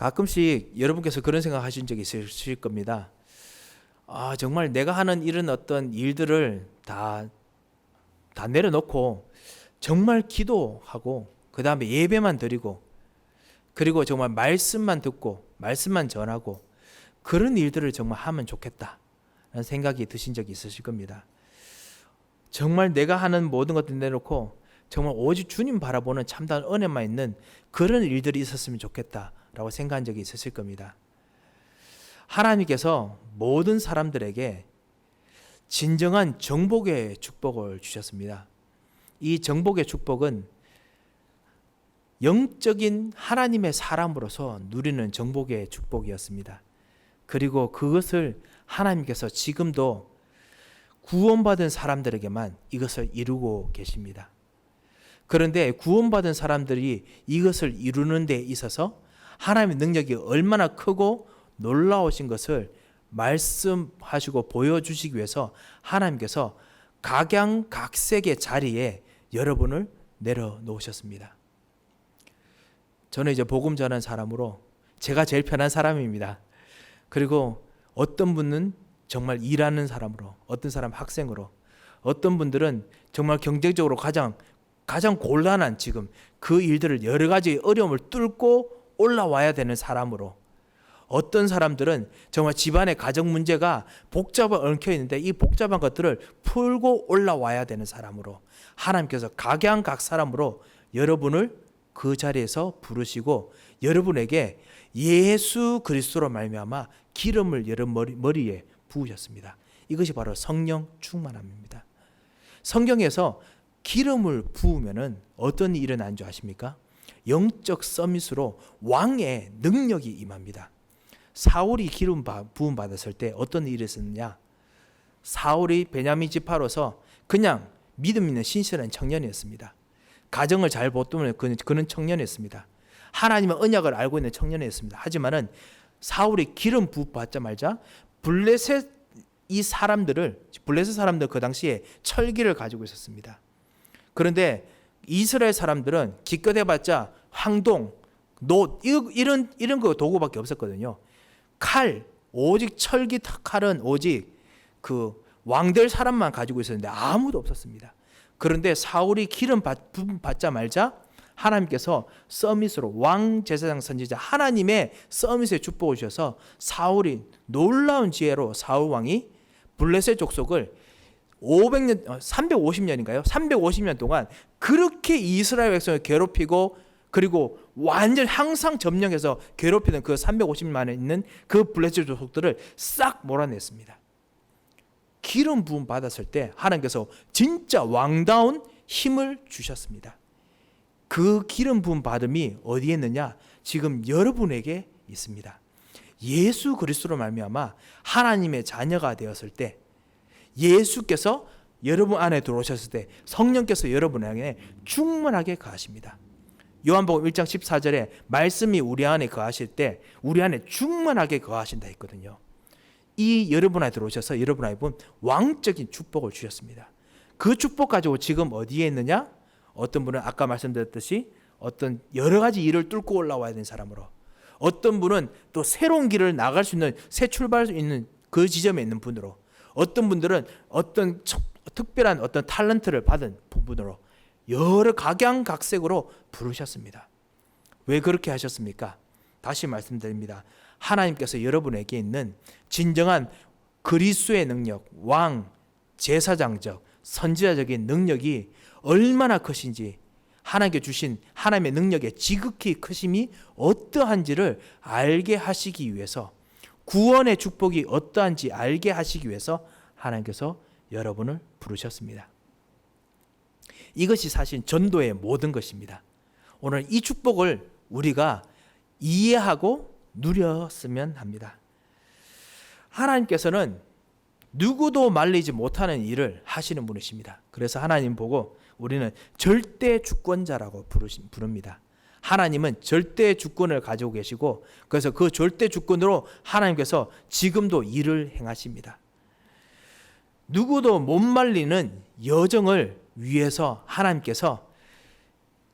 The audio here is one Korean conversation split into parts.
가끔씩 여러분께서 그런 생각 하신 적이 있으실 겁니다. 정말 내가 하는 이런 어떤 일들을 다 내려놓고 정말 기도하고 그 다음에 예배만 드리고 그리고 정말 말씀만 듣고 말씀만 전하고 그런 일들을 정말 하면 좋겠다 라는 생각이 드신 적이 있으실 겁니다. 정말 내가 하는 모든 것들 내놓고 정말 오직 주님 바라보는 참다운 은혜만 있는 그런 일들이 있었으면 좋겠다라고 생각한 적이 있으실 겁니다. 하나님께서 모든 사람들에게 진정한 정복의 축복을 주셨습니다. 이 정복의 축복은 영적인 하나님의 사람으로서 누리는 정복의 축복이었습니다. 그리고 그것을 하나님께서 지금도 구원받은 사람들에게만 이것을 이루고 계십니다. 그런데 구원받은 사람들이 이것을 이루는 데 있어서 하나님의 능력이 얼마나 크고 놀라우신 것을 말씀하시고 보여주시기 위해서 하나님께서 각양각색의 자리에 여러분을 내려놓으셨습니다. 저는 이제 복음 전하는 사람으로 제가 제일 편한 사람입니다. 그리고 어떤 분은 정말 일하는 사람으로, 어떤 사람 학생으로, 어떤 분들은 정말 경제적으로 가장 곤란한 지금 그 일들을 여러 가지 어려움을 뚫고 올라와야 되는 사람으로, 어떤 사람들은 정말 집안의 가정 문제가 복잡하게 얽혀 있는데 이 복잡한 것들을 풀고 올라와야 되는 사람으로 하나님께서 각양 사람으로 여러분을 그 자리에서 부르시고 여러분에게 예수 그리스도로 말미암아 기름을 여러분 머리에 부으셨습니다. 이것이 바로 성령 충만함입니다. 성경에서 기름을 부으면은 어떤 일이 일어나는 줄 아십니까? 영적 서밋으로 왕의 능력이 임합니다. 사울이 기름 부음 받았을 때 어떤 일이 있었느냐? 사울이 베냐민 지파로서 그냥 믿음 있는 신실한 청년이었습니다. 가정을 잘 보듬는 그는 청년이었습니다. 하나님의 언약을 알고 있는 청년이었습니다. 하지만은 사울이 기름 부음 받자마자 블레셋 사람들 그 당시에 철기를 가지고 있었습니다. 그런데 이스라엘 사람들은 기껏 해봤자 황동, 노 이런 거 도구밖에 없었거든요. 칼, 오직 철기 칼은 오직 그 왕될 사람만 가지고 있었는데 아무도 없었습니다. 그런데 사울이 기름 받자 말자 하나님께서 서밋으로 왕 제사장 선지자 하나님의 서밋에 축복을 주셔서 사울이 놀라운 지혜로 사울 왕이 블레셋 족속을 350년인가요? 350년 동안 그렇게 이스라엘 백성을 괴롭히고 그리고 완전 항상 점령해서 괴롭히는 그 350년 만에 있는 그 블레셋 족속들을 싹 몰아냈습니다. 기름 부음 받았을 때 하나님께서 진짜 왕다운 힘을 주셨습니다. 그 기름 부음 받음이 어디에 있느냐? 지금 여러분에게 있습니다. 예수 그리스도로 말미암아 하나님의 자녀가 되었을 때 예수께서 여러분 안에 들어오셨을 때 성령께서 여러분에게 충만하게 거하십니다. 요한복음 1장 14절에 말씀이 우리 안에 거하실 때 우리 안에 충만하게 거하신다 했거든요. 이 여러분 안에 들어오셔서 여러분 안에 본 왕적인 축복을 주셨습니다. 그 축복 가지고 지금 어디에 있느냐? 어떤 분은 아까 말씀드렸듯이 어떤 여러 가지 일을 뚫고 올라와야 되는 사람으로, 어떤 분은 또 새로운 길을 나갈 수 있는 새 출발할 수 있는 그 지점에 있는 분으로, 어떤 분들은 어떤 특별한 어떤 탤런트를 받은 부분으로 여러 각양각색으로 부르셨습니다. 왜 그렇게 하셨습니까? 다시 말씀드립니다. 하나님께서 여러분에게 있는 진정한 그리스도의 능력, 왕, 제사장적, 선지자적인 능력이 얼마나 크신지, 하나님께 주신 하나님의 능력의 지극히 크심이 어떠한지를 알게 하시기 위해서, 구원의 축복이 어떠한지 알게 하시기 위해서 하나님께서 여러분을 부르셨습니다. 이것이 사실 전도의 모든 것입니다. 오늘 이 축복을 우리가 이해하고 누렸으면 합니다. 하나님께서는 누구도 말리지 못하는 일을 하시는 분이십니다. 그래서 하나님 보고 우리는 절대 주권자라고 부릅니다. 하나님은 절대 주권을 가지고 계시고 그래서 그 절대 주권으로 하나님께서 지금도 일을 행하십니다. 누구도 못 말리는 여정을 위해서 하나님께서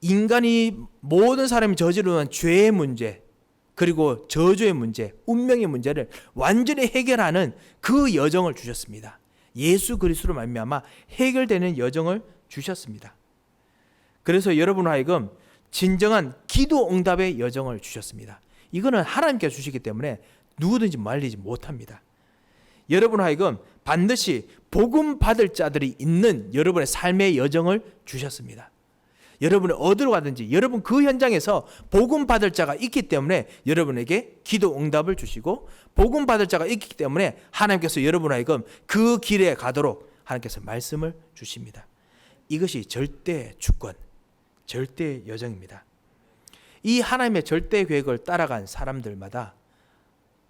인간이 모든 사람이 저지르는 죄의 문제, 그리고 저주의 문제, 운명의 문제를 완전히 해결하는 그 여정을 주셨습니다. 예수 그리스도로 말미암아 해결되는 여정을 주셨습니다. 그래서 여러분 하여금 진정한 기도 응답의 여정을 주셨습니다. 이거는 하나님께서 주시기 때문에 누구든지 말리지 못합니다. 여러분 하여금 반드시 복음 받을 자들이 있는 여러분의 삶의 여정을 주셨습니다. 여러분이 어디로 가든지 여러분 그 현장에서 복음 받을 자가 있기 때문에 여러분에게 기도 응답을 주시고, 복음 받을 자가 있기 때문에 하나님께서 여러분 하여금 그 길에 가도록 하나님께서 말씀을 주십니다. 이것이 절대 주권, 절대 여정입니다. 이 하나님의 절대 계획을 따라간 사람들마다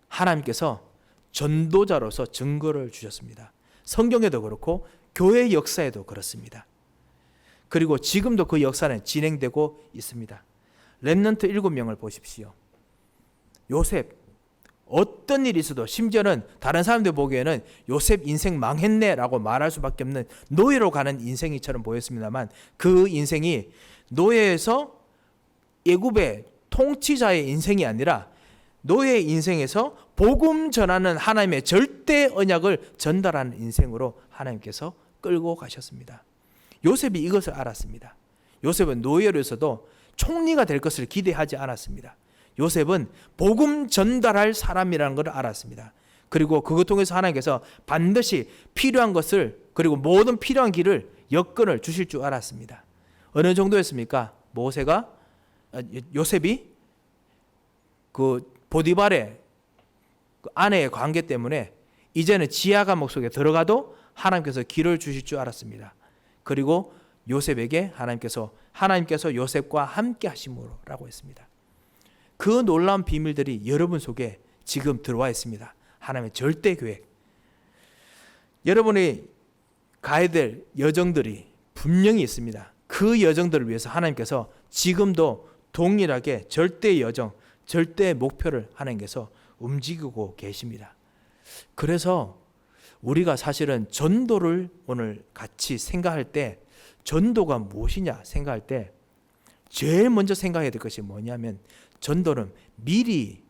하나님께서 전도자로서 증거를 주셨습니다. 성경에도 그렇고 교회 역사에도 그렇습니다. 그리고 지금도 그 역사는 진행되고 있습니다. 렘넌트 7명을 보십시오. 요셉, 어떤 일이 있어도, 심지어는 다른 사람들 보기에는 요셉 인생 망했네 라고 말할 수밖에 없는 노예로 가는 인생이처럼 보였습니다만, 그 인생이 노예에서 애굽의 통치자의 인생이 아니라 노예의 인생에서 복음 전하는 하나님의 절대 언약을 전달하는 인생으로 하나님께서 끌고 가셨습니다. 요셉이 이것을 알았습니다. 요셉은 노예로서도 총리가 될 것을 기대하지 않았습니다. 요셉은 복음 전달할 사람이라는 것을 알았습니다. 그리고 그것 통해서 하나님께서 반드시 필요한 것을, 그리고 모든 필요한 길을, 여건을 주실 줄 알았습니다. 어느 정도였습니까? 요셉이 그 보디발의 그 아내의 관계 때문에 이제는 지하 감옥 속에 들어가도 하나님께서 길을 주실 줄 알았습니다. 그리고 요셉에게 하나님께서 요셉과 함께 하심으로라고 했습니다. 그 놀라운 비밀들이 여러분 속에 지금 들어와 있습니다. 하나님의 절대 계획. 여러분이 가야 될 여정들이 분명히 있습니다. 그 여정들을 위해서 하나님께서 지금도 동일하게 절대 여정, 절대 목표를 하나님께서 움직이고 계십니다. 그래서 우리가 사실은 전도를 오늘 같이 생각할 때, 전도가 무엇이냐 생각할 때 제일 먼저 생각해야 될 것이 뭐냐면, 전도는 미리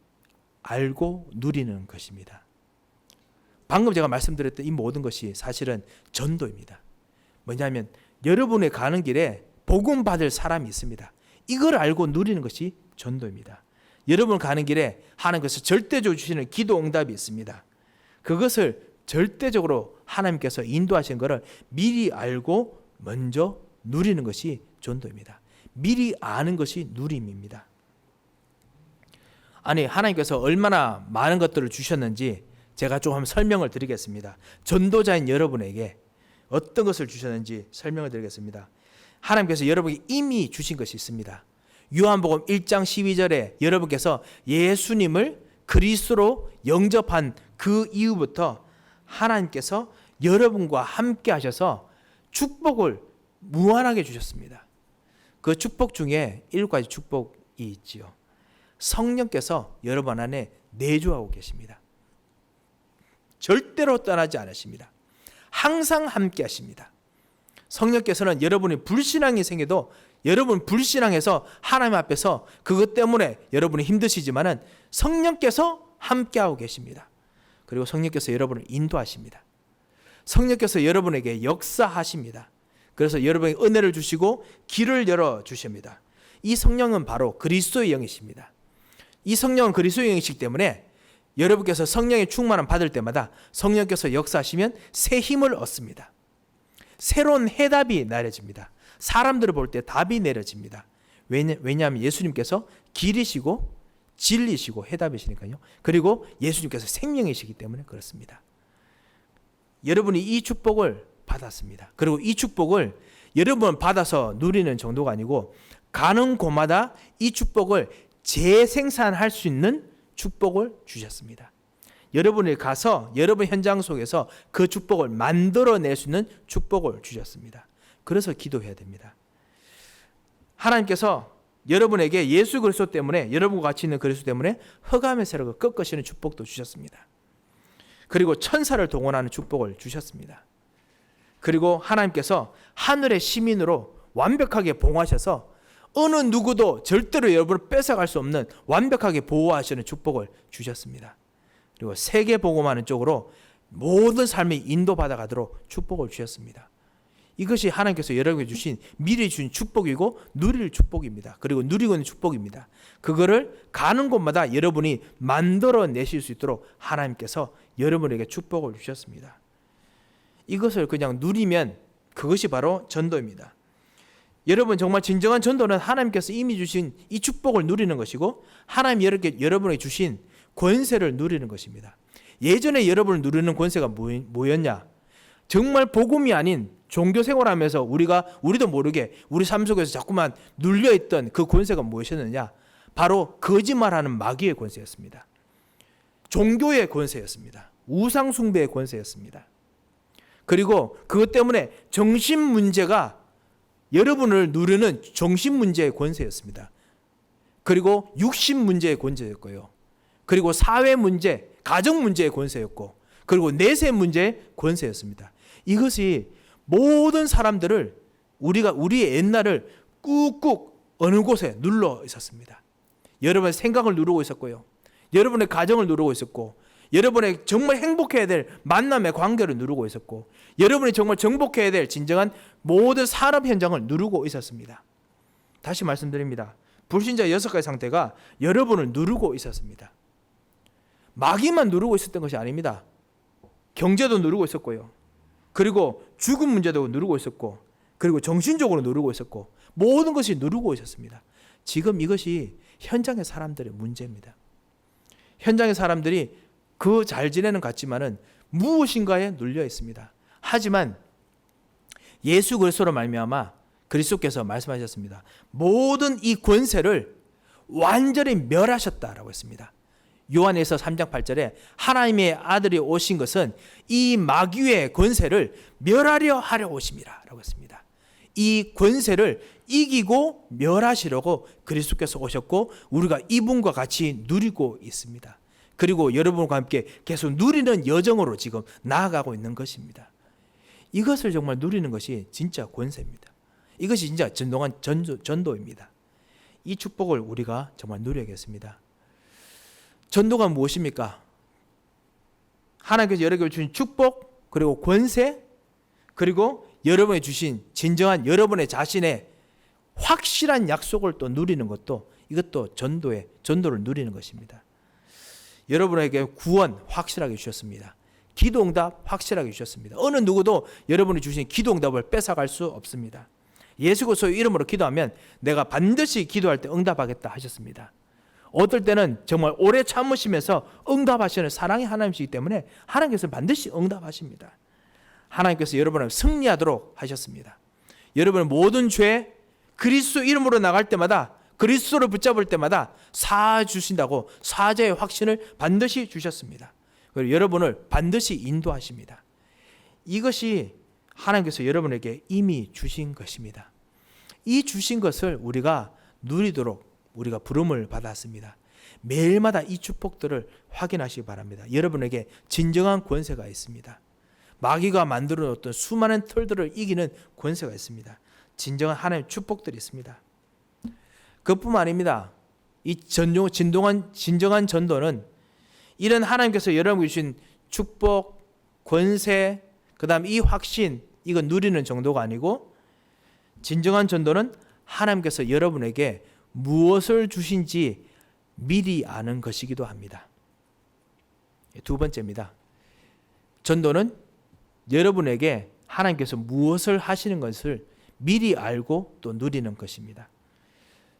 알고 누리는 것입니다. 방금 제가 말씀드렸던 이 모든 것이 사실은 전도입니다. 뭐냐면 여러분의 가는 길에 복음 받을 사람이 있습니다. 이걸 알고 누리는 것이 전도입니다. 여러분 가는 길에 하나님께서 절대적으로 주시는 기도 응답이 있습니다. 그것을 절대적으로 하나님께서 인도하신 것을 미리 알고 먼저 누리는 것이 전도입니다. 미리 아는 것이 누림입니다. 아니, 하나님께서 얼마나 많은 것들을 주셨는지 제가 좀 한번 설명을 드리겠습니다. 전도자인 여러분에게 어떤 것을 주셨는지 설명을 드리겠습니다. 하나님께서 여러분에게 이미 주신 것이 있습니다. 요한복음 1장 12절에 여러분께서 예수님을 그리스도로 영접한 그 이후부터 하나님께서 여러분과 함께 하셔서 축복을 무한하게 주셨습니다. 그 축복 중에 7가지 축복이 있지요. 성령께서 여러분 안에 내주하고 계십니다. 절대로 떠나지 않으십니다. 항상 함께 하십니다. 성령께서는 여러분이 불신앙이 생겨도 여러분 불신앙해서 하나님 앞에서 그것 때문에 여러분이 힘드시지만은 성령께서 함께하고 계십니다. 그리고 성령께서 여러분을 인도하십니다. 성령께서 여러분에게 역사하십니다. 그래서 여러분에게 은혜를 주시고 길을 열어주십니다. 이 성령은 바로 그리스도의 영이십니다. 이 성령은 그리스도의 영이시기 때문에 여러분께서 성령의 충만함 받을 때마다 성령께서 역사하시면 새 힘을 얻습니다. 새로운 해답이 내려집니다. 사람들을 볼 때 답이 내려집니다. 왜냐하면 예수님께서 길이시고 진리시고 해답이시니까요. 그리고 예수님께서 생명이시기 때문에 그렇습니다. 여러분이 이 축복을 받았습니다. 그리고 이 축복을 여러분 받아서 누리는 정도가 아니고 가는 곳마다 이 축복을 재생산할 수 있는 축복을 주셨습니다. 여러분이 가서 여러분 현장 속에서 그 축복을 만들어낼 수 있는 축복을 주셨습니다. 그래서 기도해야 됩니다. 하나님께서 여러분에게 예수 그리스도 때문에, 여러분과 같이 있는 그리스도 때문에 흑암의 세력을 꺾으시는 축복도 주셨습니다. 그리고 천사를 동원하는 축복을 주셨습니다. 그리고 하나님께서 하늘의 시민으로 완벽하게 봉하셔서 어느 누구도 절대로 여러분을 뺏어갈 수 없는 완벽하게 보호하시는 축복을 주셨습니다. 그리고 세계 복음하는 쪽으로 모든 삶이 인도받아 가도록 축복을 주셨습니다. 이것이 하나님께서 여러분에게 주신 미리 주신 축복이고 누릴 축복입니다. 그리고 누리고 있는 축복입니다. 그거를 가는 곳마다 여러분이 만들어내실 수 있도록 하나님께서 여러분에게 축복을 주셨습니다. 이것을 그냥 누리면 그것이 바로 전도입니다. 여러분, 정말 진정한 전도는 하나님께서 이미 주신 이 축복을 누리는 것이고 하나님 여러분에게 주신 권세를 누리는 것입니다. 예전에 여러분을 누리는 권세가 뭐였냐? 정말 복음이 아닌 종교 생활하면서 우리도 모르게 우리 삶 속에서 자꾸만 눌려있던 그 권세가 무엇이었느냐? 바로 거짓말하는 마귀의 권세였습니다. 종교의 권세였습니다. 우상 숭배의 권세였습니다. 그리고 그것 때문에 정신 문제가 여러분을 누르는 정신 문제의 권세였습니다. 그리고 육신 문제의 권세였고요. 그리고 사회 문제, 가정 문제의 권세였고, 그리고 내세 문제의 권세였습니다. 이것이 모든 사람들을 우리의 옛날을 꾹꾹 어느 곳에 눌러 있었습니다. 여러분의 생각을 누르고 있었고요. 여러분의 가정을 누르고 있었고, 여러분의 정말 행복해야 될 만남의 관계를 누르고 있었고, 여러분이 정말 정복해야 될 진정한 모든 산업 현장을 누르고 있었습니다. 다시 말씀드립니다. 불신자 6가지 상태가 여러분을 누르고 있었습니다. 마귀만 누르고 있었던 것이 아닙니다. 경제도 누르고 있었고요. 그리고 죽음 문제도 누르고 있었고, 그리고 정신적으로 누르고 있었고, 모든 것이 누르고 있었습니다. 지금 이것이 현장의 사람들의 문제입니다. 현장의 사람들이 그 잘 지내는 것 같지만은 무엇인가에 눌려 있습니다. 하지만 예수 그리스도로 말미암아 그리스도께서 말씀하셨습니다. 모든 이 권세를 완전히 멸하셨다라고 했습니다. 요한에서 3장 8절에 하나님의 아들이 오신 것은 이 마귀의 권세를 멸하려 하려 오심이라 라고 했습니다. 이 권세를 이기고 멸하시려고 그리스도께서 오셨고 우리가 이분과 같이 누리고 있습니다. 그리고 여러분과 함께 계속 누리는 여정으로 지금 나아가고 있는 것입니다. 이것을 정말 누리는 것이 진짜 권세입니다. 이것이 진짜 진정한 전도입니다. 이 축복을 우리가 정말 누려야겠습니다. 전도가 무엇입니까? 하나님께서 여러분에게 주신 축복, 그리고 권세, 그리고 여러분에게 주신 진정한 여러분의 자신의 확실한 약속을 또 누리는 것도 이것도 전도를 누리는 것입니다. 여러분에게 구원 확실하게 주셨습니다. 기도응답 확실하게 주셨습니다. 어느 누구도 여러분이 주신 기도응답을 뺏어갈 수 없습니다. 예수 그리스도의 이름으로 기도하면 내가 반드시 기도할 때 응답하겠다 하셨습니다. 어떨 때는 정말 오래 참으시면서 응답하시는 사랑의 하나님이시기 때문에 하나님께서 반드시 응답하십니다. 하나님께서 여러분을 승리하도록 하셨습니다. 여러분의 모든 죄 그리스도 이름으로 나갈 때마다 그리스도를 붙잡을 때마다 사해 주신다고 사죄의 확신을 반드시 주셨습니다. 그리고 여러분을 반드시 인도하십니다. 이것이 하나님께서 여러분에게 이미 주신 것입니다. 이 주신 것을 우리가 누리도록 우리가 부름을 받았습니다. 매일마다 이 축복들을 확인하시기 바랍니다. 여러분에게 진정한 권세가 있습니다. 마귀가 만들어 놓았던 수많은 털들을 이기는 권세가 있습니다. 진정한 하나님의 축복들이 있습니다. 그뿐만 아닙니다. 이 진정한 전도는 이런 하나님께서 여러분에게 주신 축복, 권세, 그 다음 이 확신, 이건 누리는 정도가 아니고 진정한 전도는 하나님께서 여러분에게 무엇을 주신지 미리 아는 것이기도 합니다. 두 번째입니다. 전도는 여러분에게 하나님께서 무엇을 하시는 것을 미리 알고 또 누리는 것입니다.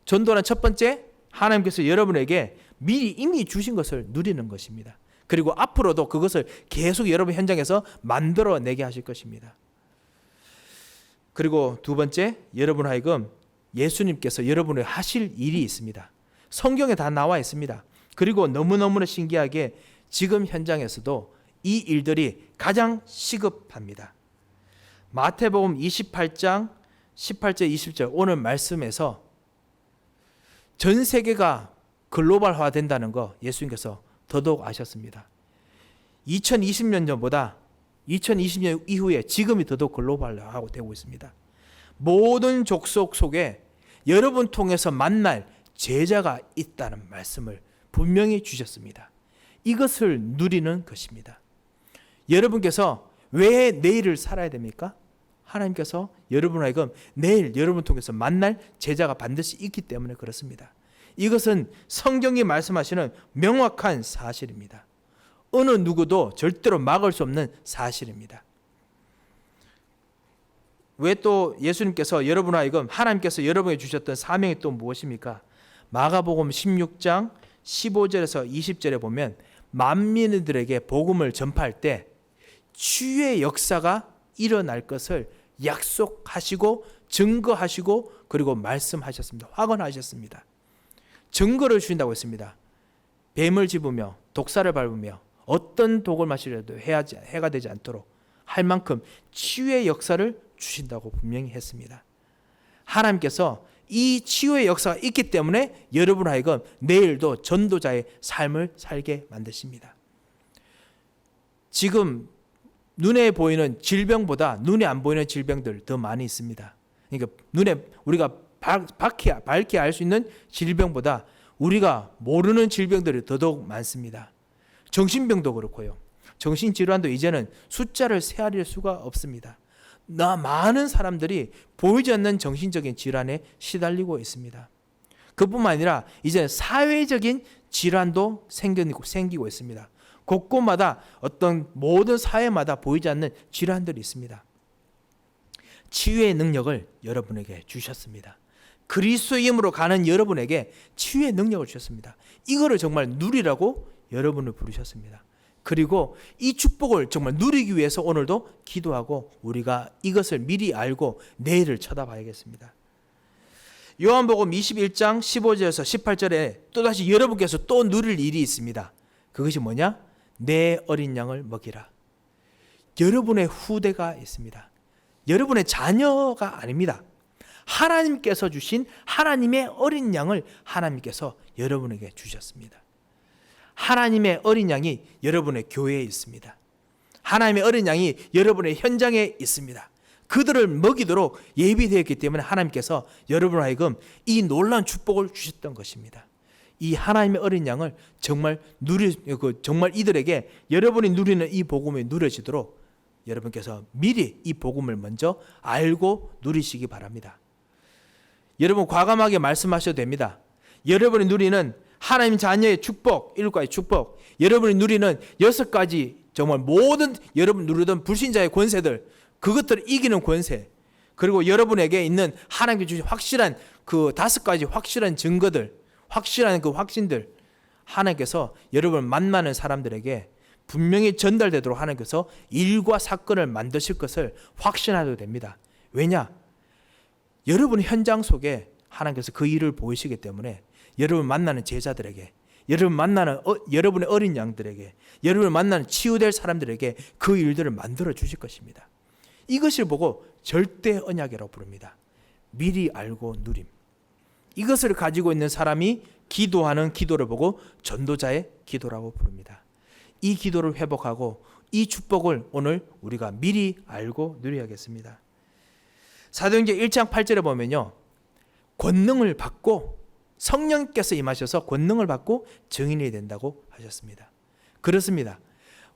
전도는 첫 번째, 하나님께서 여러분에게 미리 이미 주신 것을 누리는 것입니다. 그리고 앞으로도 그것을 계속 여러분 현장에서 만들어내게 하실 것입니다. 그리고 두 번째, 여러분 하여금 예수님께서 여러분을 하실 일이 있습니다. 성경에 다 나와 있습니다. 그리고 너무너무나 신기하게 지금 현장에서도 이 일들이 가장 시급합니다. 마태복음 28장 18절 20절 오늘 말씀에서 전 세계가 글로벌화 된다는 거 예수님께서 더더욱 아셨습니다. 2020년 전보다 2020년 이후에 지금이 더더욱 글로벌화하고 되고 있습니다. 모든 족속 속에 여러분 통해서 만날 제자가 있다는 말씀을 분명히 주셨습니다. 이것을 누리는 것입니다. 여러분께서 왜 내일을 살아야 됩니까? 하나님께서 여러분을 하여금 내일 여러분 통해서 만날 제자가 반드시 있기 때문에 그렇습니다. 이것은 성경이 말씀하시는 명확한 사실입니다. 어느 누구도 절대로 막을 수 없는 사실입니다. 왜 또 예수님께서 여러분을 하여금 하나님께서 여러분에게 주셨던 사명이 또 무엇입니까? 마가복음 16장 15절에서 20절에 보면 만민들에게 복음을 전파할 때 치유의 역사가 일어날 것을 약속하시고 증거하시고 그리고 말씀하셨습니다. 확언하셨습니다. 증거를 주신다고 했습니다. 뱀을 집으며 독사를 밟으며 어떤 독을 마시려도 해가 되지 않도록 할 만큼 치유의 역사를 주신다고 분명히 했습니다. 하나님께서 이 치유의 역사가 있기 때문에 여러분 하여금 내일도 전도자의 삶을 살게 만드십니다. 지금 눈에 보이는 질병보다 눈에 안 보이는 질병들 더 많이 있습니다. 그러니까 눈에 우리가 밝게 알 수 있는 질병보다 우리가 모르는 질병들이 더더욱 많습니다. 정신병도 그렇고요. 정신질환도 이제는 숫자를 세알릴 수가 없습니다. 많은 사람들이 보이지 않는 정신적인 질환에 시달리고 있습니다. 그뿐만 아니라 이제 사회적인 질환도 생기고 있습니다. 곳곳마다 어떤 모든 사회마다 보이지 않는 질환들이 있습니다. 치유의 능력을 여러분에게 주셨습니다. 그리스도의 이름으로 가는 여러분에게 치유의 능력을 주셨습니다. 이거를 정말 누리라고 여러분을 부르셨습니다. 그리고 이 축복을 정말 누리기 위해서 오늘도 기도하고 우리가 이것을 미리 알고 내일을 쳐다봐야겠습니다. 요한복음 21장 15절에서 18절에 또다시 여러분께서 또 누릴 일이 있습니다. 그것이 뭐냐? 내 어린 양을 먹이라. 여러분의 후대가 있습니다. 여러분의 자녀가 아닙니다. 하나님께서 주신 하나님의 어린 양을 하나님께서 여러분에게 주셨습니다. 하나님의 어린 양이 여러분의 교회에 있습니다. 하나님의 어린 양이 여러분의 현장에 있습니다. 그들을 먹이도록 예비되었기 때문에 하나님께서 여러분 하여금 이 놀라운 축복을 주셨던 것입니다. 이 하나님의 어린 양을 정말 정말 이들에게 여러분이 누리는 이 복음이 누려지도록 여러분께서 미리 이 복음을 먼저 알고 누리시기 바랍니다. 여러분 과감하게 말씀하셔도 됩니다. 여러분이 누리는 하나님 자녀의 축복, 7가지 축복, 여러분이 누리는 6가지 정말 모든 여러분 누리던 불신자의 권세들, 그것들을 이기는 권세, 그리고 여러분에게 있는 하나님께 주신 확실한 그 5가지 확실한 증거들, 확실한 그 확신들, 하나님께서 여러분을 만나는 사람들에게 분명히 전달되도록 하나님께서 일과 사건을 만드실 것을 확신하셔도 됩니다. 왜냐? 여러분 현장 속에 하나님께서 그 일을 보이시기 때문에 여러분 만나는 제자들에게, 여러분 만나는 여러분의 어린 양들에게, 여러분을 만나는 치유될 사람들에게 그 일들을 만들어 주실 것입니다. 이것을 보고 절대 언약이라고 부릅니다. 미리 알고 누림. 이것을 가지고 있는 사람이 기도하는 기도를 보고 전도자의 기도라고 부릅니다. 이 기도를 회복하고 이 축복을 오늘 우리가 미리 알고 누려야겠습니다. 사도행전 1장 8절에 보면요, 권능을 받고 성령께서 임하셔서 권능을 받고 증인이 된다고 하셨습니다. 그렇습니다.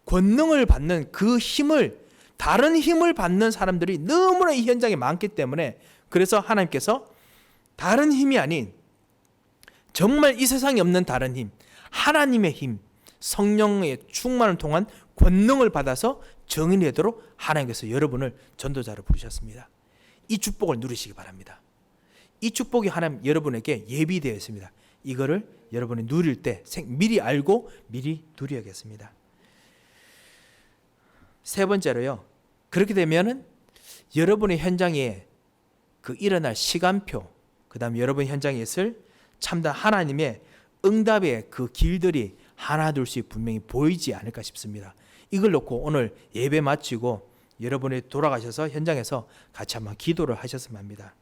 권능을 받는 그 힘을, 다른 힘을 받는 사람들이 너무나 이 현장에 많기 때문에, 그래서 하나님께서 다른 힘이 아닌 정말 이 세상에 없는 다른 힘, 하나님의 힘, 성령의 충만을 통한 권능을 받아서 증인이 되도록 하나님께서 여러분을 전도자로 부르셨습니다. 이 축복을 누리시기 바랍니다. 이 축복이 하나님 여러분에게 예비되어 있습니다. 이거를 여러분이 누릴 때 미리 알고 미리 누려야겠습니다. 세 번째로요, 그렇게 되면은 여러분의 현장에 그 일어날 시간표, 그 다음 여러분 현장에 있을 참된 하나님의 응답의 그 길들이 하나둘씩 분명히 보이지 않을까 싶습니다. 이걸 놓고 오늘 예배 마치고 여러분이 돌아가셔서 현장에서 같이 한번 기도를 하셨으면 합니다.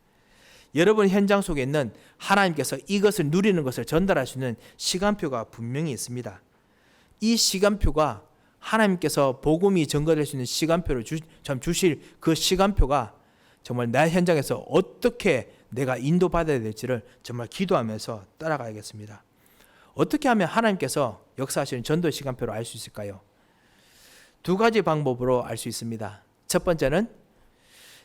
여러분 현장 속에 있는 하나님께서 이것을 누리는 것을 전달할 수 있는 시간표가 분명히 있습니다. 이 시간표가 하나님께서 복음이 전가될 수 있는 시간표를 주실 그 시간표가 정말 내 현장에서 어떻게 내가 인도받아야 될지를 정말 기도하면서 따라가야겠습니다. 어떻게 하면 하나님께서 역사하시는 전도의 시간표를 알 수 있을까요? 두 가지 방법으로 알 수 있습니다. 첫 번째는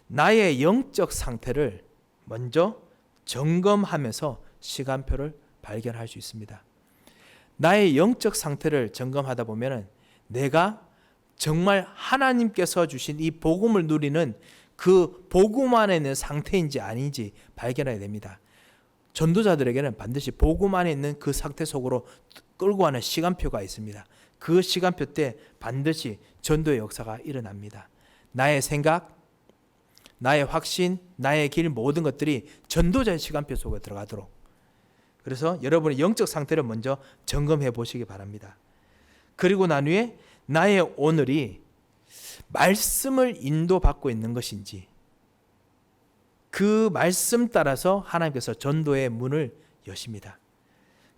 나의 영적 상태를 먼저 점검하면서 시간표를 발견할 수 있습니다. 나의 영적 상태를 점검하다 보면 내가 정말 하나님께서 주신 이 복음을 누리는 그 복음 안에 있는 상태인지 아닌지 발견해야 됩니다. 전도자들에게는 반드시 복음 안에 있는 그 상태 속으로 끌고 가는 시간표가 있습니다. 그 시간표 때 반드시 전도의 역사가 일어납니다. 나의 생각, 나의 확신, 나의 길 모든 것들이 전도자의 시간표 속에 들어가도록, 그래서 여러분의 영적 상태를 먼저 점검해 보시기 바랍니다. 그리고 난 후에 나의 오늘이 말씀을 인도받고 있는 것인지, 그 말씀 따라서 하나님께서 전도의 문을 여십니다.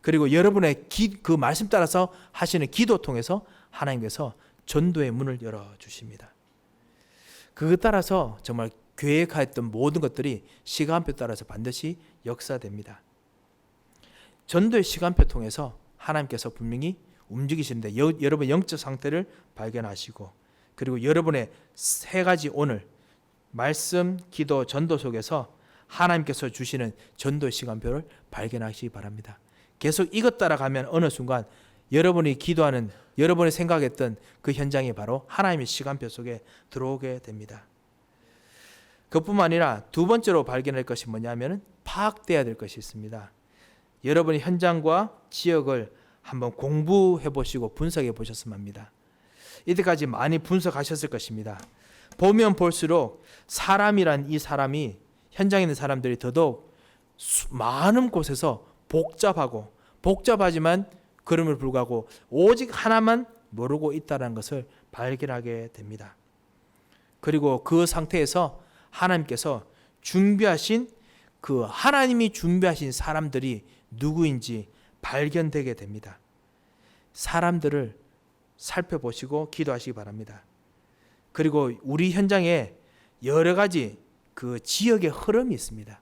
그리고 여러분의 그 말씀 따라서 하시는 기도 통해서 하나님께서 전도의 문을 열어주십니다. 그것 따라서 정말 계획하였던 모든 것들이 시간표 따라서 반드시 역사됩니다. 전도의 시간표 통해서 하나님께서 분명히 움직이시는데 여러분의 영적 상태를 발견하시고, 그리고 여러분의 세 가지 오늘 말씀, 기도, 전도 속에서 하나님께서 주시는 전도의 시간표를 발견하시기 바랍니다. 계속 이것 따라가면 어느 순간 여러분이 기도하는, 여러분이 생각했던 그 현장이 바로 하나님의 시간표 속에 들어오게 됩니다. 그뿐만 아니라 두 번째로 발견할 것이 뭐냐면 파악돼야 될 것이 있습니다. 여러분이 현장과 지역을 한번 공부해 보시고 분석해 보셨으면 합니다. 이때까지 많이 분석하셨을 것입니다. 보면 볼수록 사람이란 이 사람이, 현장에 있는 사람들이 더더욱 많은 곳에서 복잡하지만 그럼에도 불구하고 오직 하나만 모르고 있다는 것을 발견하게 됩니다. 그리고 그 상태에서 하나님께서 준비하신, 그 하나님이 준비하신 사람들이 누구인지 발견되게 됩니다. 사람들을 살펴보시고 기도하시기 바랍니다. 그리고 우리 현장에 여러 가지 그 지역의 흐름이 있습니다.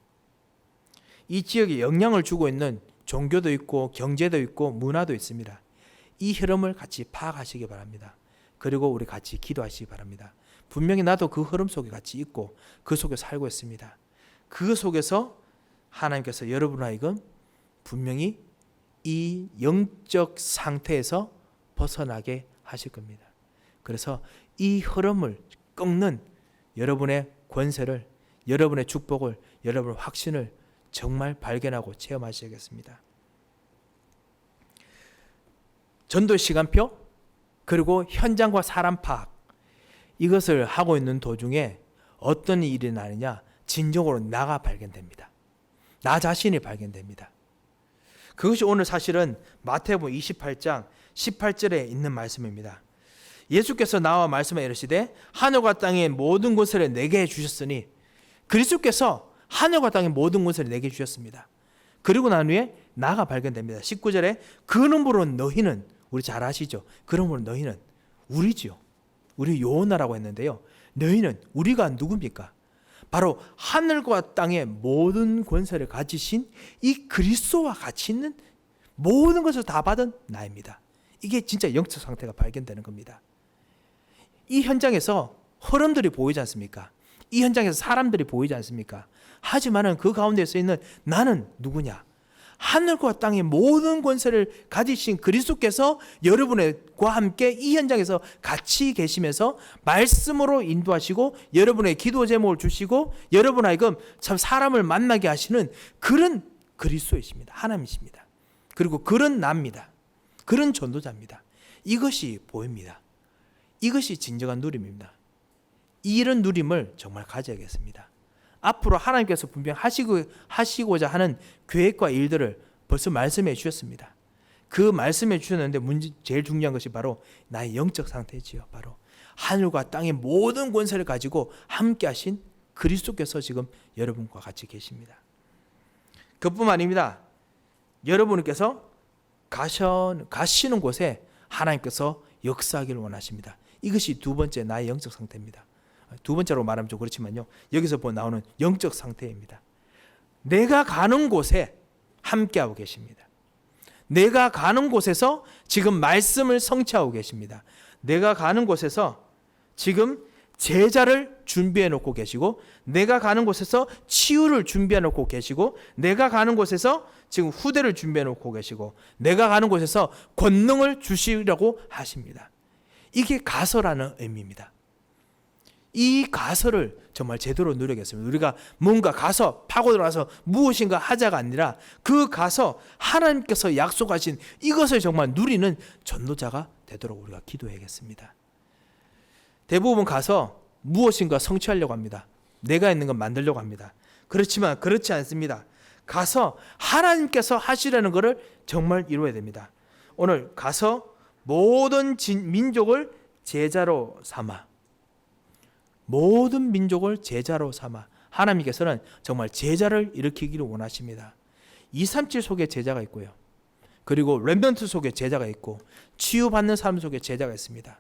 이 지역에 영향을 주고 있는 종교도 있고 경제도 있고 문화도 있습니다. 이 흐름을 같이 파악하시기 바랍니다. 그리고 우리 같이 기도하시기 바랍니다. 분명히 나도 그 흐름 속에 같이 있고 그 속에 살고 있습니다. 그 속에서 하나님께서 여러분 하여금 분명히 이 영적 상태에서 벗어나게 하실 겁니다. 그래서 이 흐름을 꺾는 여러분의 권세를, 여러분의 축복을, 여러분의 확신을 정말 발견하고 체험하셔야겠습니다. 전도 시간표, 그리고 현장과 사람 파악, 이것을 하고 있는 도중에 어떤 일이 나느냐, 진정으로 나가 발견됩니다. 나 자신이 발견됩니다. 그것이 오늘 사실은 마태복음 28장 18절에 있는 말씀입니다. 예수께서 나와 말씀에 이르시되 하늘과 땅의 모든 것을 내게 주셨으니, 그리스도께서 하늘과 땅의 모든 것을 내게 주셨습니다. 그리고 난 후에 나가 발견됩니다. 19절에 그러므로 너희는, 우리 잘 아시죠? 그러므로 너희는 우리지요. 우리 요나라고 했는데요. 너희는, 우리가 누굽니까? 바로 하늘과 땅의 모든 권세를 가지신 이 그리스도와 같이 있는 모든 것을 다 받은 나입니다. 이게 진짜 영적 상태가 발견되는 겁니다. 이 현장에서 흐름들이 보이지 않습니까? 이 현장에서 사람들이 보이지 않습니까? 하지만은 그 가운데 서 있는 나는 누구냐? 하늘과 땅의 모든 권세를 가지신 그리스도께서 여러분과 함께 이 현장에서 같이 계시면서 말씀으로 인도하시고 여러분의 기도 제목을 주시고 여러분 하여금 참 사람을 만나게 하시는 그런 그리스도이십니다. 하나님이십니다. 그리고 그런 나입니다. 그런 전도자입니다. 이것이 보입니다. 이것이 진정한 누림입니다. 이런 누림을 정말 가져야겠습니다. 앞으로 하나님께서 분명 하시고자 하는 계획과 일들을 벌써 말씀해 주셨습니다. 그 말씀해 주셨는데 제일 중요한 것이 바로 나의 영적 상태지요. 바로 하늘과 땅의 모든 권세를 가지고 함께 하신 그리스도께서 지금 여러분과 같이 계십니다. 그뿐만 아닙니다. 여러분께서 가시는 곳에 하나님께서 역사하기를 원하십니다. 이것이 두 번째 나의 영적 상태입니다. 두 번째로 말하면 좀 그렇지만요, 여기서 나오는 영적 상태입니다. 내가 가는 곳에 함께하고 계십니다. 내가 가는 곳에서 지금 말씀을 성취하고 계십니다. 내가 가는 곳에서 지금 제자를 준비해 놓고 계시고, 내가 가는 곳에서 치유를 준비해 놓고 계시고, 내가 가는 곳에서 지금 후대를 준비해 놓고 계시고, 내가 가는 곳에서 권능을 주시려고 하십니다. 이게 가서라는 의미입니다. 이 가서를 정말 제대로 누리겠습니다. 우리가 뭔가 가서 파고 들어가서 무엇인가 하자가 아니라 그 가서 하나님께서 약속하신 이것을 정말 누리는 전도자가 되도록 우리가 기도해야겠습니다. 대부분 가서 무엇인가 성취하려고 합니다. 내가 있는 건 만들려고 합니다. 그렇지만 그렇지 않습니다. 가서 하나님께서 하시려는 것을 정말 이루어야 됩니다. 오늘 가서 모든 민족을 제자로 삼아, 모든 민족을 제자로 삼아, 하나님께서는 정말 제자를 일으키기를 원하십니다. 237 속에 제자가 있고요, 그리고 렘넌트 속에 제자가 있고, 치유받는 사람 속에 제자가 있습니다.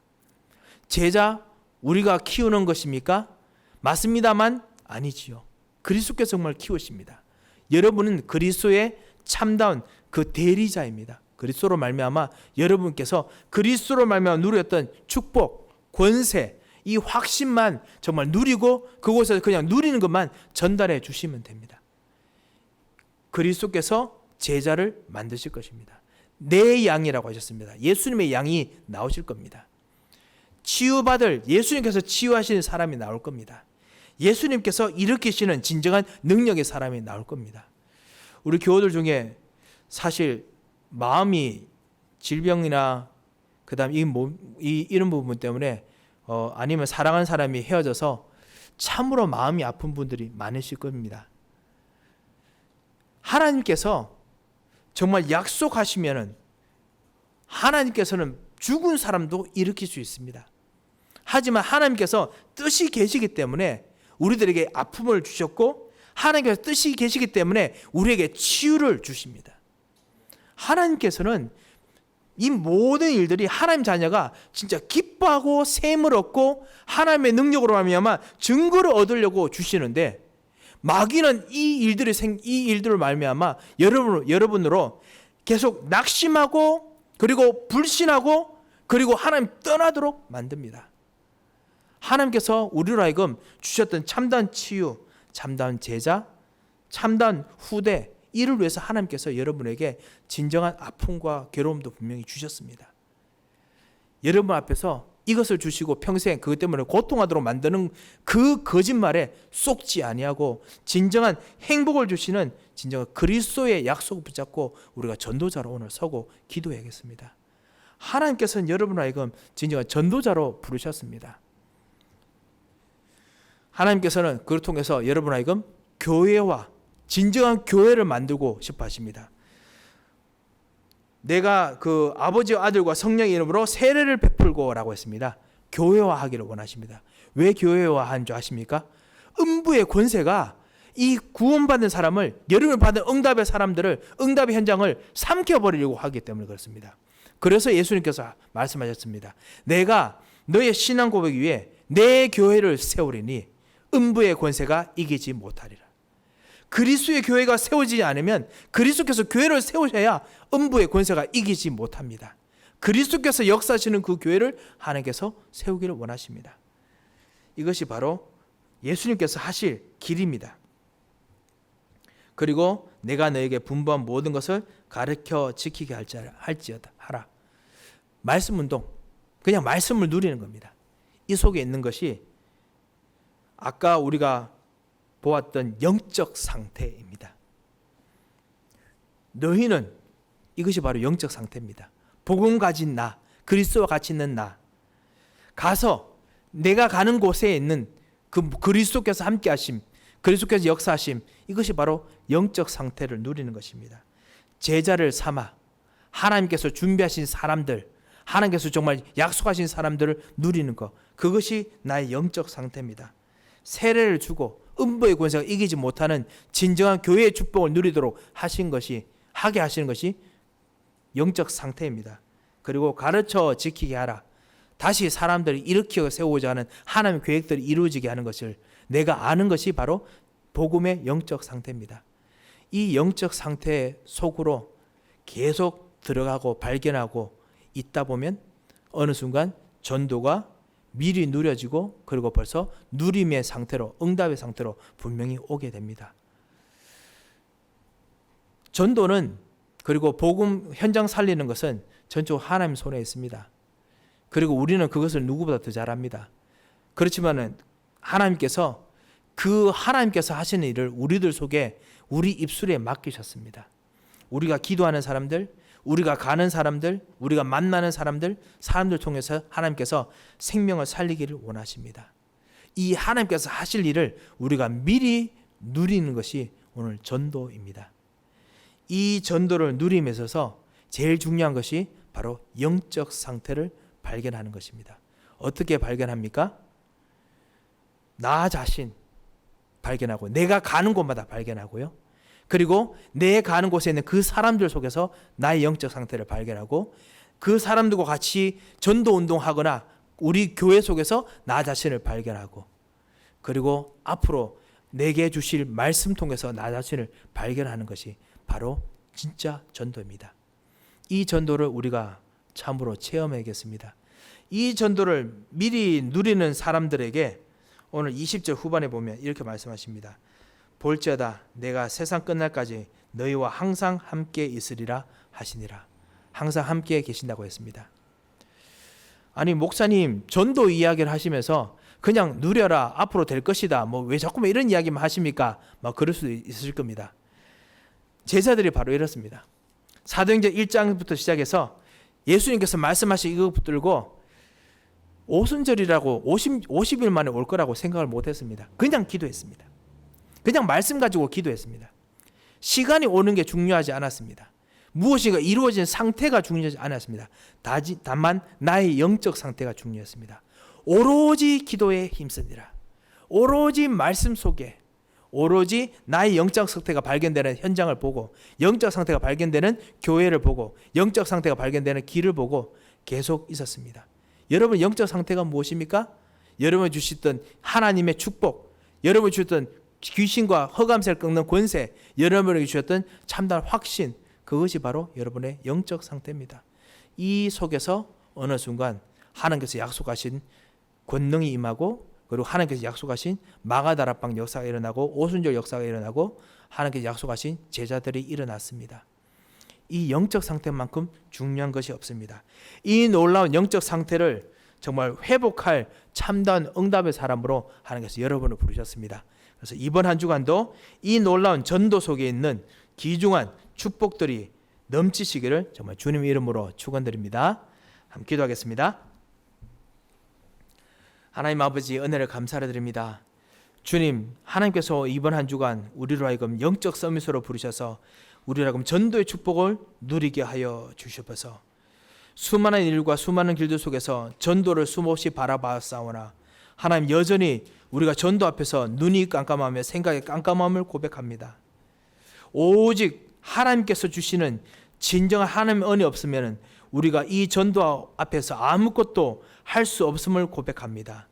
제자 우리가 키우는 것입니까? 맞습니다만 아니지요. 그리스도께서 정말 키우십니다. 여러분은 그리스도의 참다운 그 대리자입니다. 그리스도로 말미암아 여러분께서 그리스도로 말미암아 누렸던 축복, 권세, 이 확신만 정말 누리고 그곳에서 그냥 누리는 것만 전달해 주시면 됩니다. 그리스도께서 제자를 만드실 것입니다. 내 양이라고 하셨습니다. 예수님의 양이 나오실 겁니다. 치유받을, 예수님께서 치유하시는 사람이 나올 겁니다. 예수님께서 일으키시는 진정한 능력의 사람이 나올 겁니다. 우리 교우들 중에 사실 마음이 질병이나 그다음 이런 부분 때문에 아니면 사랑하는 사람이 헤어져서 참으로 마음이 아픈 분들이 많으실 겁니다. 하나님께서 정말 약속하시면은 하나님께서는 죽은 사람도 일으킬 수 있습니다. 하지만 하나님께서 뜻이 계시기 때문에 우리들에게 아픔을 주셨고, 하나님께서 뜻이 계시기 때문에 우리에게 치유를 주십니다. 하나님께서는 이 모든 일들이 하나님 자녀가 진짜 기뻐하고 샘을 얻고 하나님의 능력으로 말미암아 증거를 얻으려고 주시는데, 마귀는 이 일들을 말미암아 여러분으로 계속 낙심하고, 그리고 불신하고, 그리고 하나님 떠나도록 만듭니다. 하나님께서 우리로 하여금 주셨던 참다운 치유, 참다운 제자, 참다운 후대, 이를 위해서 하나님께서 여러분에게 진정한 아픔과 괴로움도 분명히 주셨습니다. 여러분 앞에서 이것을 주시고 평생 그것 때문에 고통하도록 만드는 그 거짓말에 속지 아니하고 진정한 행복을 주시는 진정한 그리스도의 약속을 붙잡고 우리가 전도자로 오늘 서고 기도해야겠습니다. 하나님께서는 여러분 하여금 진정한 전도자로 부르셨습니다. 하나님께서는 그를 통해서 여러분 하여금 교회와 진정한 교회를 만들고 싶어 하십니다. 내가 그 아버지와 아들과 성령의 이름으로 세례를 베풀고 라고 했습니다. 교회화하기를 원하십니다. 왜 교회화한 줄 아십니까? 음부의 권세가 이 구원받은 사람을, 여름을 받은 응답의 사람들을, 응답의 현장을 삼켜버리려고 하기 때문에 그렇습니다. 그래서 예수님께서 말씀하셨습니다. 내가 너의 신앙 고백 위에 내 교회를 세우리니 음부의 권세가 이기지 못하리라. 그리스도의 교회가 세워지지 않으면, 그리스도께서 교회를 세우셔야 음부의 권세가 이기지 못합니다. 그리스도께서 역사하시는 그 교회를 하나님께서 세우기를 원하십니다. 이것이 바로 예수님께서 하실 길입니다. 그리고 내가 너에게 분부한 모든 것을 가르쳐 지키게 할지어다 하라. 말씀 운동, 그냥 말씀을 누리는 겁니다. 이 속에 있는 것이 아까 우리가 보았던 영적 상태입니다. 너희는, 이것이 바로 영적 상태입니다. 복음 가진 나, 그리스도와 같이 있는 나, 가서 내가 가는 곳에 있는 그 그리스도께서 함께 하심, 그리스도께서 역사하심, 이것이 바로 영적 상태를 누리는 것입니다. 제자를 삼아 하나님께서 준비하신 사람들, 하나님께서 정말 약속하신 사람들을 누리는 것, 그것이 나의 영적 상태입니다. 세례를 주고 음부의 권세가 이기지 못하는 진정한 교회의 축복을 누리도록 하게 하시는 것이 영적 상태입니다. 그리고 가르쳐 지키게 하라. 다시 사람들이 일으켜 세우고자 하는 하나님의 계획들이 이루어지게 하는 것을 내가 아는 것이 바로 복음의 영적 상태입니다. 이 영적 상태 속으로 계속 들어가고 발견하고 있다 보면 어느 순간 전도가 미리 누려지고 그리고 벌써 누림의 상태로, 응답의 상태로 분명히 오게 됩니다. 전도는, 그리고 복음 현장 살리는 것은 전적으로 하나님 손에 있습니다. 그리고 우리는 그것을 누구보다 더 잘합니다. 그렇지만은 하나님께서 하시는 일을 우리들 속에, 우리 입술에 맡기셨습니다. 우리가 기도하는 사람들, 우리가 가는 사람들, 우리가 만나는 사람들 통해서 하나님께서 생명을 살리기를 원하십니다. 이 하나님께서 하실 일을 우리가 미리 누리는 것이 오늘 전도입니다. 이 전도를 누림에 있어서 제일 중요한 것이 바로 영적 상태를 발견하는 것입니다. 어떻게 발견합니까? 나 자신 발견하고, 내가 가는 곳마다 발견하고요. 그리고 내 가는 곳에 있는 그 사람들 속에서 나의 영적 상태를 발견하고, 그 사람들과 같이 전도 운동하거나 우리 교회 속에서 나 자신을 발견하고, 그리고 앞으로 내게 주실 말씀 통해서 나 자신을 발견하는 것이 바로 진짜 전도입니다. 이 전도를 우리가 참으로 체험해야겠습니다. 이 전도를 미리 누리는 사람들에게 오늘 20절 후반에 보면 이렇게 말씀하십니다. 볼지어다 내가 세상 끝날까지 너희와 항상 함께 있으리라 하시니라. 항상 함께 계신다고 했습니다. 아니 목사님, 전도 이야기를 하시면서 그냥 누려라, 앞으로 될 것이다, 뭐 왜 자꾸만 이런 이야기만 하십니까? 막 그럴 수도 있을 겁니다. 제자들이 바로 이렇습니다. 사도행전 1장부터 시작해서 예수님께서 말씀하신 이거 붙들고 오순절이라고 50일 만에 올 거라고 생각을 못했습니다. 그냥 기도했습니다. 그냥 말씀 가지고 기도했습니다. 시간이 오는 게 중요하지 않았습니다. 무엇인가 이루어진 상태가 중요하지 않았습니다. 다만 나의 영적 상태가 중요했습니다. 오로지 기도에 힘쓰니라. 오로지 말씀 속에, 오로지 나의 영적 상태가 발견되는 현장을 보고, 영적 상태가 발견되는 교회를 보고, 영적 상태가 발견되는 길을 보고 계속 있었습니다. 여러분 영적 상태가 무엇입니까? 여러분 주셨던 하나님의 축복, 여러분 주셨던 귀신과 흑암세를 꺾는 권세, 여러분에게 주셨던 참다운 확신, 그것이 바로 여러분의 영적 상태입니다. 이 속에서 어느 순간 하나님께서 약속하신 권능이 임하고, 그리고 하나님께서 약속하신 마가다락방 역사가 일어나고, 오순절 역사가 일어나고, 하나님께서 약속하신 제자들이 일어났습니다. 이 영적 상태만큼 중요한 것이 없습니다. 이 놀라운 영적 상태를 정말 회복할 참다운 응답의 사람으로 하나님께서 여러분을 부르셨습니다. 그래서 이번 한 주간도 이 놀라운 전도 속에 있는 귀중한 축복들이 넘치시기를 정말 주님의 이름으로 축원드립니다. 함께 기도하겠습니다. 하나님 아버지, 은혜를 감사를 드립니다. 주님, 하나님께서 이번 한 주간 우리로 하여금 영적 서밋으로 부르셔서 우리로 하여금 전도의 축복을 누리게 하여 주시옵소서. 수많은 일과 수많은 길들 속에서 전도를 수없이 바라봤사오나 하나님, 여전히 우리가 전도 앞에서 눈이 깜깜하며 생각의 깜깜함을 고백합니다. 오직 하나님께서 주시는 진정한 하나님의 은혜 없으면 우리가 이 전도 앞에서 아무것도 할 수 없음을 고백합니다.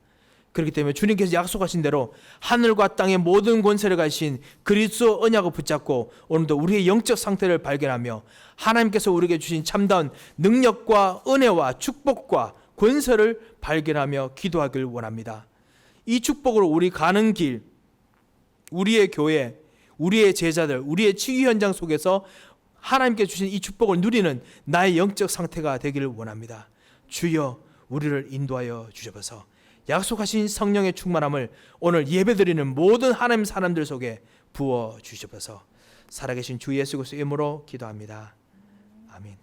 그렇기 때문에 주님께서 약속하신 대로 하늘과 땅의 모든 권세를 가지신 그리스도 언약을 붙잡고 오늘도 우리의 영적 상태를 발견하며 하나님께서 우리에게 주신 참다운 능력과 은혜와 축복과 권세를 발견하며 기도하길 원합니다. 이 축복으로 우리 가는 길, 우리의 교회, 우리의 제자들, 우리의 치유 현장 속에서 하나님께 주신 이 축복을 누리는 나의 영적 상태가 되기를 원합니다. 주여, 우리를 인도하여 주셔서 약속하신 성령의 충만함을 오늘 예배드리는 모든 하나님 사람들 속에 부어 주셔서 살아계신 주 예수 그리스도의 이름으로 기도합니다. 아멘.